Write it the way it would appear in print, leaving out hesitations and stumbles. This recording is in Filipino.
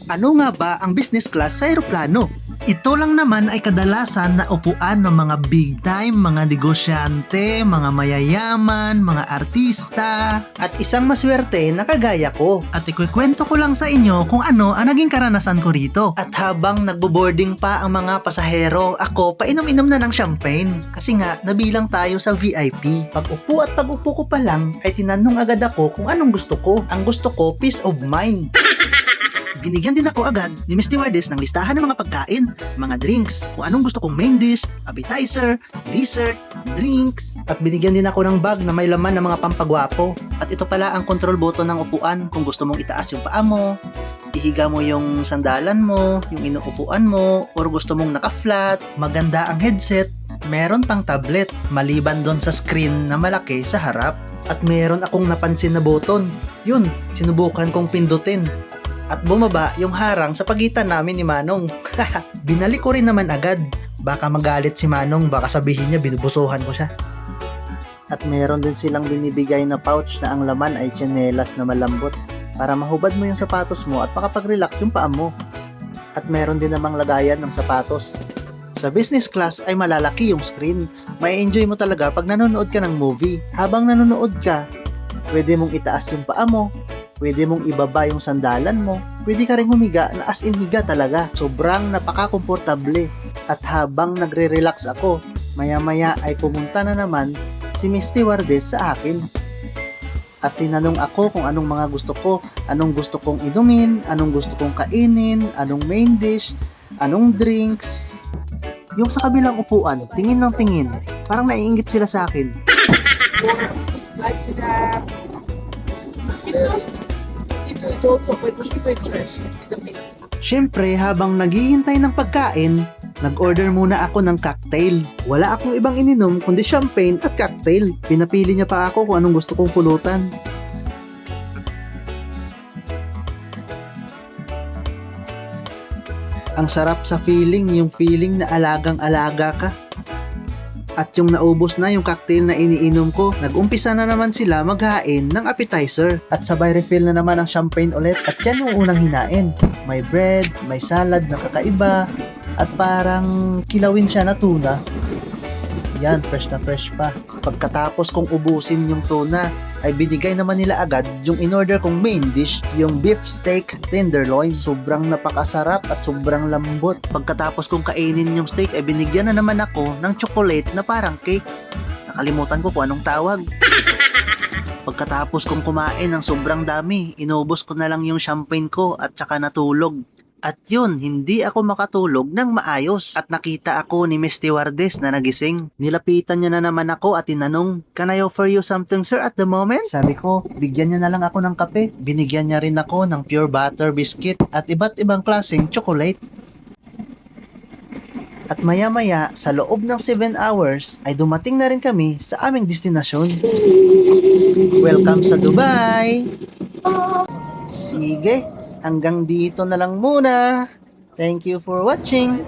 Ano nga ba ang business class sa eroplano? Ito lang naman ay kadalasan na upuan ng mga big time, mga negosyante, mga mayayaman, mga artista, at isang maswerte na kagaya ko. At ikwekwento ko lang sa inyo kung ano ang naging karanasan ko rito. At habang nagbo-boarding pa ang mga pasahero, ako painom-inom na ng champagne. Kasi nga, nabilang tayo sa VIP. Pag-upo at pag-upo ko pa lang, ay tinanong agad ako kung anong gusto ko. Ang gusto ko, peace of mind. Binigyan din ako agad ni Miss Stewardess ng listahan ng mga pagkain, mga drinks, kung anong gusto kong main dish, appetizer, dessert, drinks. At binigyan din ako ng bag na may laman ng mga pampagwapo. At ito pala ang control button ng upuan kung gusto mong itaas yung paa mo, ihiga mo yung sandalan mo, yung inuupuan mo, or gusto mong naka-flat, maganda ang headset, meron pang tablet, maliban doon sa screen na malaki sa harap. At meron akong napansin na button. Yun, sinubukan kong pindutin. At bumaba yung harang sa pagitan namin ni Manong. Binalik ko rin naman agad. Baka magalit si Manong, baka sabihin niya binubusuhan ko siya. At meron din silang binibigay na pouch na ang laman ay tsinelas na malambot para mahubad mo yung sapatos mo at makapag-relax yung paa mo. At meron din namang lagayan ng sapatos. Sa business class ay malalaki yung screen. May enjoy mo talaga pag nanonood ka ng movie. Habang nanonood ka, pwede mong itaas yung paa mo, pwede mong ibaba yung sandalan mo, pwede ka rin humiga na as in higa talaga. Sobrang napaka-komportable. At habang nagre-relax ako, maya-maya ay pumunta na naman si Miss Stewardess sa akin. At tinanong ako kung anong mga gusto ko, anong gusto kong inumin, anong gusto kong kainin, anong main dish, anong drinks. Yung sa kabilang upuan, tingin ng tingin, parang naiinggit sila sa akin. Like that. It was also a particular expression in the face. Siyempre, habang naghihintay ng pagkain, nag-order muna ako ng cocktail. Wala akong ibang ininom kundi champagne at cocktail. Pinapili niya pa ako kung anong gusto kong pulutan. Ang sarap sa feeling, yung feeling na alagang-alaga ka. At yung naubos na yung cocktail na iniinom ko, nag-umpisa na naman sila maghain ng appetizer. At sabay refill na naman ang champagne ulit. At yan yung unang hinain. May bread, may salad na kakaiba, at parang kilawin siya na tuna. Yan, fresh na fresh pa. Pagkatapos kong ubusin yung tuna, ay binigay naman nila agad yung in-order kong main dish, yung beef steak tenderloin. Sobrang napakasarap at sobrang lambot. Pagkatapos kong kainin yung steak, ay binigyan na naman ako ng chocolate na parang cake. Nakalimutan ko kung anong tawag. Pagkatapos kong kumain ng sobrang dami, inubos ko na lang yung champagne ko at saka natulog. At yun, hindi ako makatulog ng maayos. At nakita ako ni Miss Stewardess na nagising. Nilapitan niya na naman ako at tinanong, "Can I offer you something, sir, at the moment?" Sabi ko, bigyan niya na lang ako ng kape. Binigyan niya rin ako ng pure butter biscuit at iba't ibang klaseng chocolate. At maya-maya, sa loob ng 7 hours, ay dumating na rin kami sa aming destinasyon. Welcome sa Dubai! Sige, hanggang dito na lang muna. Thank you for watching.